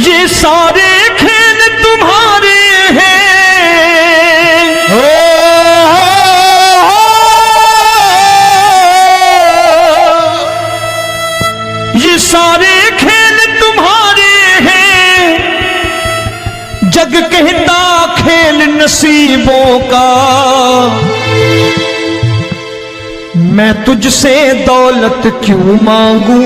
ये सारे खेल तुम्हारे हैं, ये सारे खेल तुम्हारे हैं, जग कहता खेल नसीबों का। मैं तुझसे दौलत क्यों मांगू,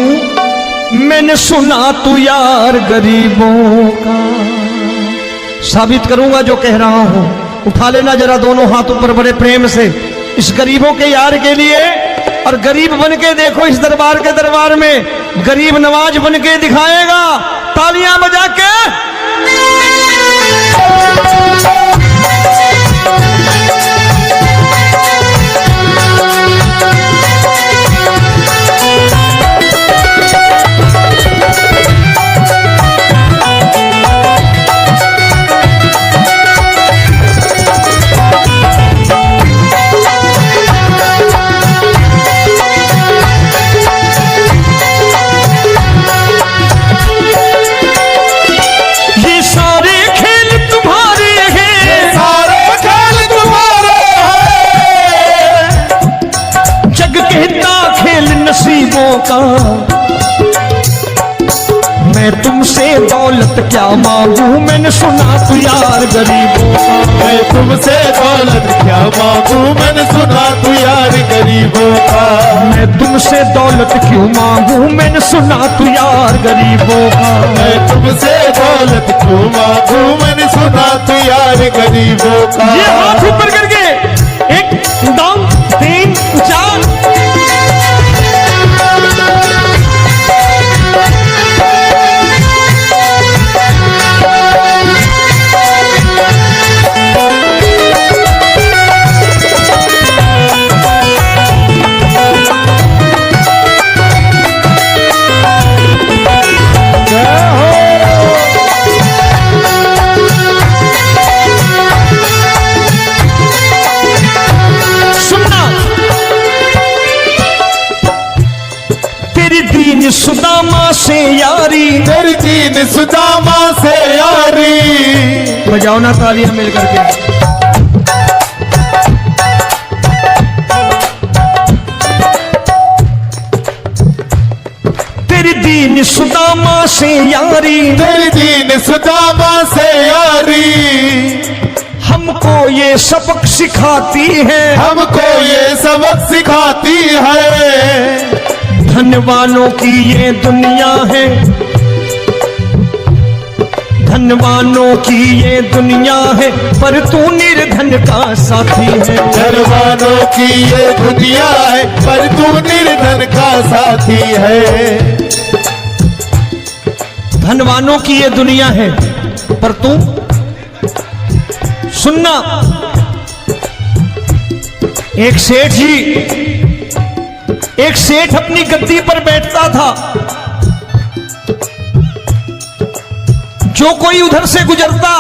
मैंने सुना तू यार गरीबों का। साबित करूंगा जो कह रहा हूं। उठा लेना जरा दोनों हाथ ऊपर बड़े प्रेम से इस गरीबों के यार के लिए, और गरीब बन के देखो इस दरबार के दरबार में गरीब नवाज बन के दिखाएगा, तालियां बजा के। का मैं तुमसे दौलत क्या मांगू, मैंने सुना तू यार गरीबों का। मैं तुमसे दौलत क्या मांगू, मैंने सुना तू यार गरीबों का। मैं तुमसे दौलत क्यों मांगू, मैंने सुना तू यार गरीबों का। मैं तुमसे दौलत क्यों मांगू, मैंने सुना तू यार गरीबों का। ये हाथ ऊपर करके 1 2 3 4 सुदामा से यारी, तेरी दीन सुदामा से यारी। बजाओ ना तालियां मिल करके। तेरी दीन सुदामा से यारी, तेरी दीन सुदामा से यारी। हमको ये सबक सिखाती है, हमको ये सबक सिखाती है। धनवानों की ये दुनिया है, धनवानों की ये दुनिया है, पर तू निर्धन का साथी है। धनवानों की ये दुनिया है, पर तू निर्धन का साथी है। धनवानों की ये दुनिया है, पर तू सुनना। एक सेठ अपनी गद्दी पर बैठता था। जो कोई उधर से गुजरता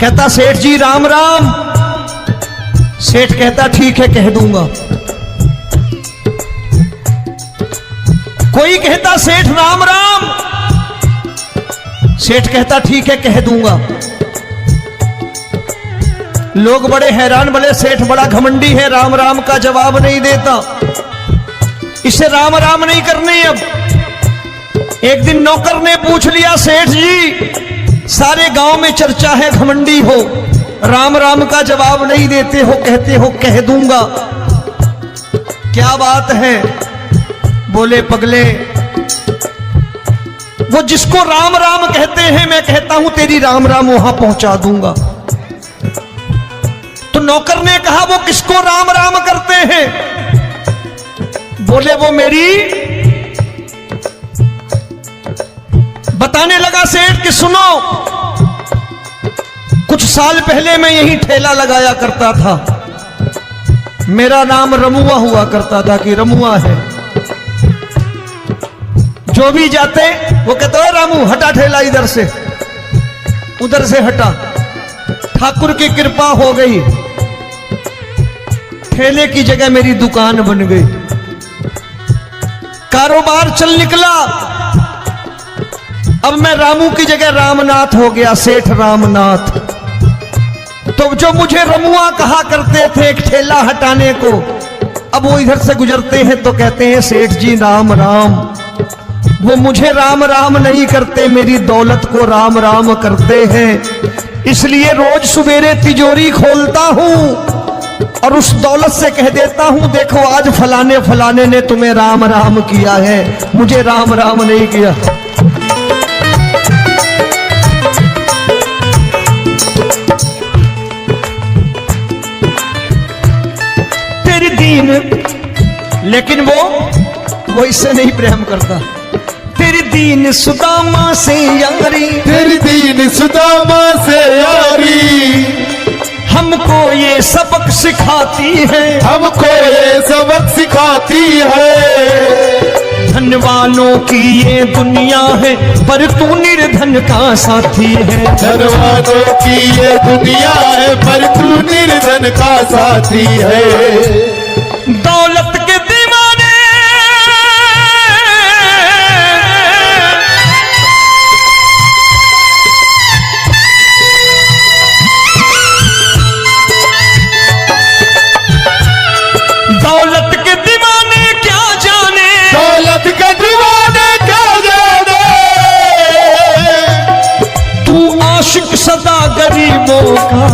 कहता सेठ जी राम राम। सेठ कहता ठीक है कह दूंगा। कोई कहता सेठ राम राम। सेठ कहता ठीक है कह दूंगा। लोग बड़े हैरान, बोले सेठ बड़ा घमंडी है, राम राम का जवाब नहीं देता, इसे राम राम नहीं करने। अब एक दिन नौकर ने पूछ लिया सेठ जी सारे गांव में चर्चा है घमंडी हो, राम राम का जवाब नहीं देते हो, कहते हो कह दूंगा, क्या बात है? बोले पगले वो जिसको राम राम कहते हैं मैं कहता हूं तेरी राम राम वहां पहुंचा दूंगा। तो नौकर ने कहा वो किसको राम राम करते हैं? बोले वो मेरी। बताने लगा सेठ कि सुनो, कुछ साल पहले मैं यही ठेला लगाया करता था, मेरा नाम रमुआ हुआ करता था कि रमुआ है। जो भी जाते वो कहते हो रामू हटा ठेला इधर से, उधर से हटा। ठाकुर की कृपा हो गई, ठेले की जगह मेरी दुकान बन गई, कारोबार चल निकला। अब मैं रामू की जगह रामनाथ हो गया, सेठ रामनाथ। तो जो मुझे रमुआ कहा करते थे एक ठेला हटाने को, अब वो इधर से गुजरते हैं तो कहते हैं सेठ जी राम राम। वो मुझे राम राम नहीं करते, मेरी दौलत को राम राम करते हैं। इसलिए रोज सवेरे तिजोरी खोलता हूं और उस दौलत से कह देता हूं, देखो आज फलाने फलाने ने तुम्हें राम राम किया है, मुझे राम राम नहीं किया। तेरी दीन, लेकिन वो इससे नहीं प्रेम करता। तेरी दीन सुदामा से यारी, तेरी दीन सुदामा से यारी, हमको ये सबक सिखाती है, हमको ये सबक सिखाती है। धन वालों की ये दुनिया है, पर तू निर्धन का साथी है। धन वालों की ये दुनिया है, पर तू निर्धन का साथी है। दौलत के दीवाने दौलत के दीवाने क्या जाने, दौलत के दीवाने क्या जाने, तू आशिक सदा गरीबों का।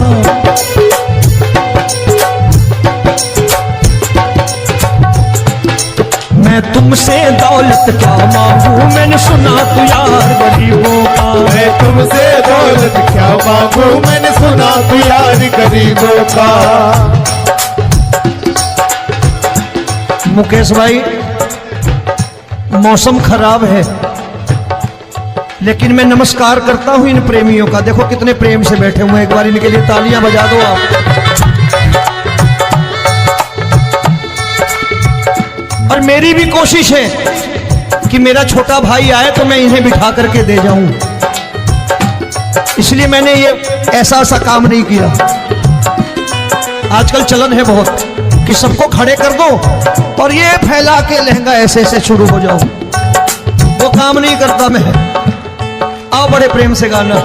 मैं तुमसे दौलत क्या मांगू, मैंने सुना तू यार गरीबों का। मैं तुमसे दौलत क्या मांगू, मैंने सुना तू यार गरीबों का। मुकेश भाई, मौसम खराब है, लेकिन मैं नमस्कार करता हूं इन प्रेमियों का। देखो कितने प्रेम से बैठे हुए हैं, एक बार इनके लिए तालियां बजा दो आप। और मेरी भी कोशिश है कि मेरा छोटा भाई आए तो मैं इन्हें बिठा करके दे जाऊं, इसलिए मैंने ये ऐसा काम नहीं किया। आजकल चलन है बहुत कि सबको खड़े कर दो और ये फैला के लहंगा ऐसे ऐसे शुरू हो जाओ, वो काम नहीं करता मैं। आओ बड़े प्रेम से गाना।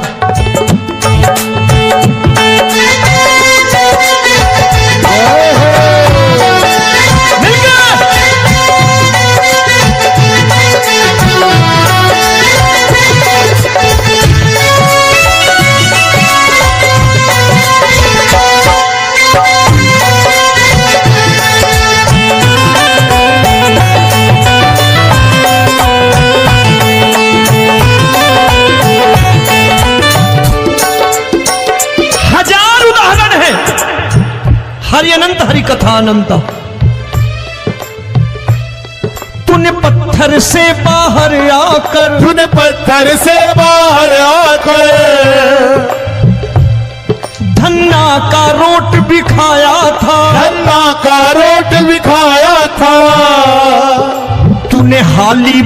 हरि अनंत हरि कथा अनंत। तूने पत्थर से बाहर आकर, तूने पत्थर से बाहर आकर धन्ना का रोट भी खाया था, धन्ना का रोट भी खाया था। तूने हाली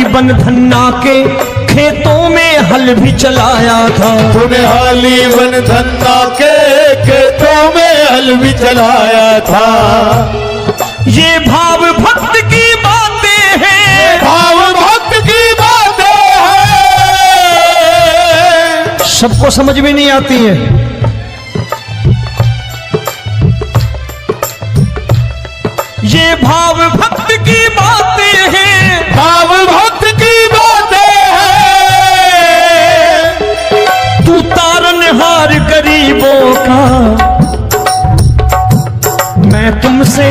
बन धन्ना के खेतों में हल भी चलाया था। तूने हाली बन धन्ना के खेतों में हल भी चलाया था। ये भाव भक्त की बातें हैं, भाव भक्त की बातें हैं, सबको समझ में नहीं आती है। ये भाव भक्त की बातें हैं, भाव भक्त की बातें हैं। तू तारनहार गरीबों का, मैं तुमसे।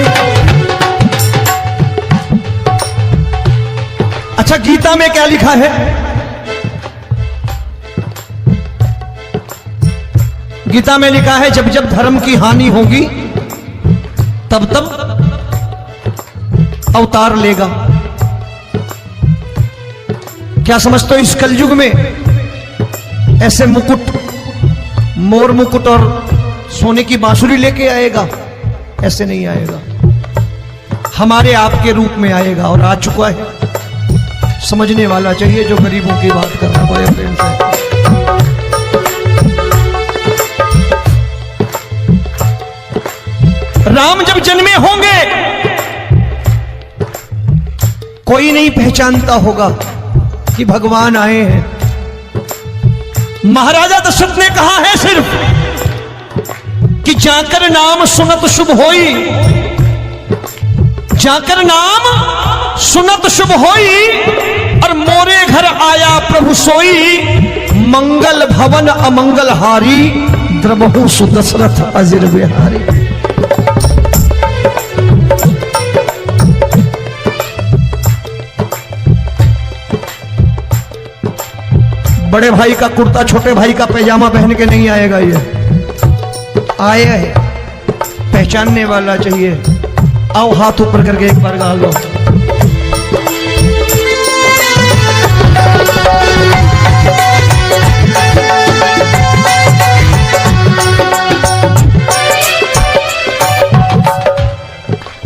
अच्छा, गीता में क्या लिखा है? गीता में लिखा है जब जब धर्म की हानि होगी तब तब अवतार लेगा। क्या समझते हो इस कलयुग में ऐसे मुकुट, मोर मुकुट और सोने की बांसुरी लेके आएगा? ऐसे नहीं आएगा, हमारे आपके रूप में आएगा और आ चुका है। समझने वाला चाहिए जो गरीबों की बात कर रहा है बड़े प्रेम से। राम जब जन्मे होंगे कोई नहीं पहचानता होगा कि भगवान आए हैं। महाराजा दशरथ ने कहा है सिर्फ कि जाकर नाम सुनत शुभ होई, जाकर नाम सुनत शुभ होई, और मोरे घर आया प्रभु सोई, मंगल भवन अमंगल हारी, द्रबहु सुदशरथ अजिर बिहारी। बड़े भाई का कुर्ता छोटे भाई का पैजामा पहन के नहीं आएगा, ये आया है पहचानने वाला चाहिए। आओ हाथ ऊपर करके एक बार गा लो।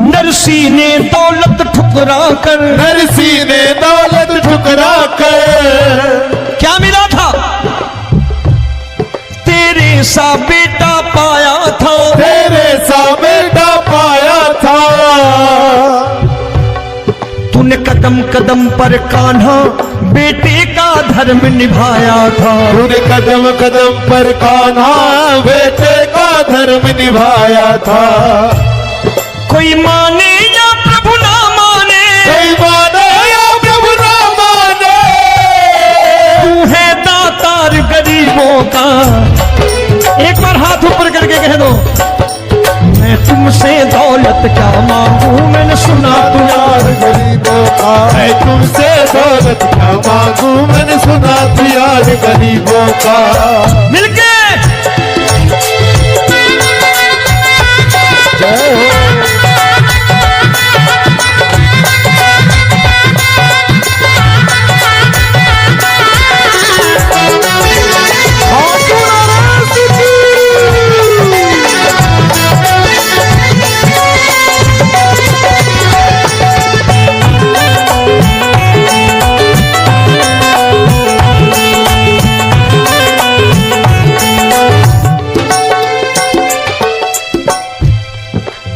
नरसी ने दौलत ठुकरा कर, नरसी ने दौलत ठुकरा कर, क्या मिला था? तेरे सा बेटा पाया था, तेरे सा बेटा पाया था। तूने कदम कदम पर कान्हा बेटे का धर्म निभाया था, तूने कदम कदम पर कान्हा बेटे का धर्म निभाया था। कोई माने या प्रभु ना माने, कोई माने या प्रभु ना माने, तू है दातार गरीबों का। एक बार हाथ ऊपर करके कह दो, मैं तुमसे दौलत क्या मांगू, मैंने सुना तू यार गरीबों का। मैं तुमसे दौलत क्या मांगू, मैंने सुना तू यार गरीबों का। मिलके जय हो।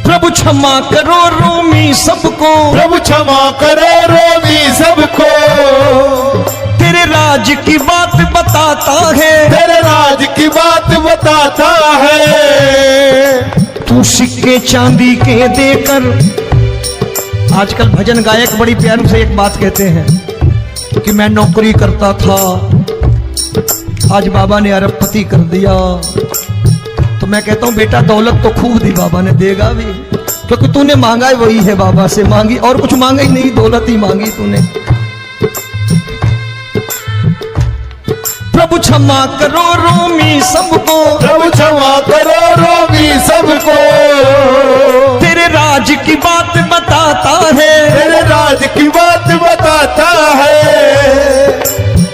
प्रभु क्षमा करो रोमी सबको, प्रभु क्षमा करो रोमी सबको। तेरे राज की बात बताता है, तेरे राज की बात बताता है। तू सिक्के चांदी के देकर। आजकल भजन गायक बड़ी प्यार से एक बात कहते हैं कि मैं नौकरी करता था, आज बाबा ने अरबपति कर दिया। तो मैं कहता हूं बेटा दौलत तो खूब दी बाबा ने, देगा भी, क्योंकि तूने मांगा है वही है बाबा से मांगी, और कुछ मांगा ही नहीं, दौलत ही मांगी तूने। प्रभु क्षमा करो रोमी सबको, प्रभु क्षमा करो रोमी सबको। तेरे राज की बात बताता है, तेरे राज की बात बताता है।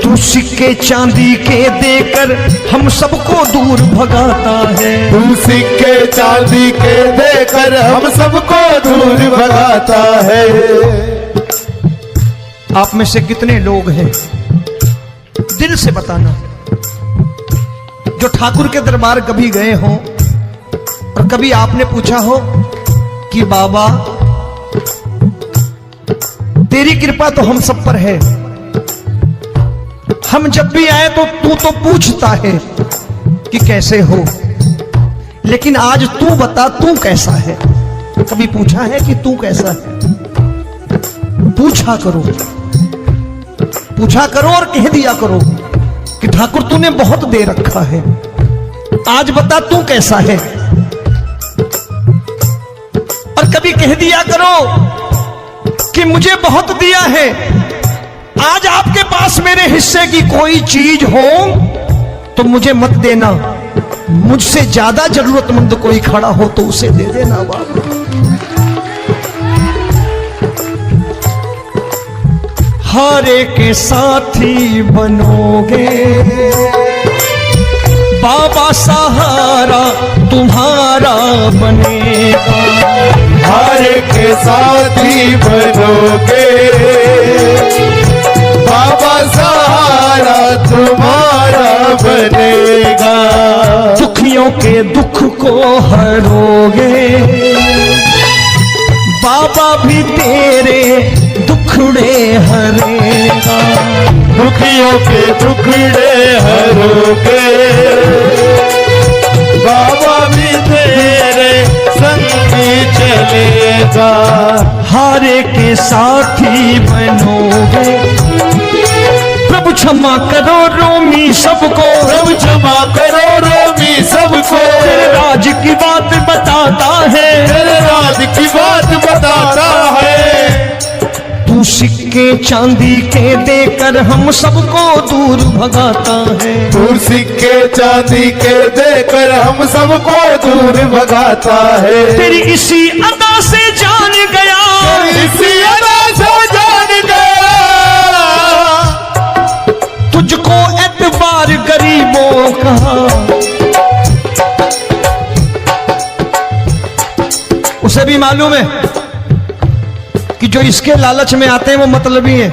तू सिक्के चांदी के देकर हम सबको दूर भगाता है। तू सिक्के चांदी के देकर हम सबको दूर भगाता है। आप में से कितने लोग हैं, दिल से बताना, जो ठाकुर के दरबार कभी गए हो और कभी आपने पूछा हो कि बाबा तेरी कृपा तो हम सब पर है, हम जब भी आए तो तू तो पूछता है कि कैसे हो, लेकिन आज तू बता तू कैसा है। कभी पूछा है कि तू कैसा है? पूछा करो, पूछा करो और कह दिया करो कि ठाकुर तूने बहुत दे रखा है, आज बता तू कैसा है। और कभी कह दिया करो कि मुझे बहुत दिया है, आज आपके पास मेरे हिस्से की कोई चीज हो तो मुझे मत देना, मुझसे ज्यादा जरूरतमंद कोई खड़ा हो तो उसे दे देना बाबा। हारे के साथी बनोगे बाबा, सहारा तुम्हारा बनेगा। हारे के साथी बनोगे बाबा, सहारा तुम्हारा बनेगा। दुखियों के दुख को हरोगे बाबा, भी तेरे दुखड़े दुखियों के टुकड़े हरोगे, बाबा भी तेरे संगी चलेगा। हारे के साथी बनोगे, प्रभु क्षमा करो रोमी सबको, प्रभु क्षमा करो रोमी सबको, तेरे राज की बात बताता है, तेरे राज की बात बताता है। तू सिक्के चांदी के देकर हम सबको दूर भगाता है, दूर सिक्के चांदी के देकर हम सबको दूर भगाता है। तेरी इसी अदा से जान गया, इसी अदा से जान गया, तुझको एतबार गरीबों का। उसे भी मालूम है कि जो इसके लालच में आते हैं वो मतलबी हैं।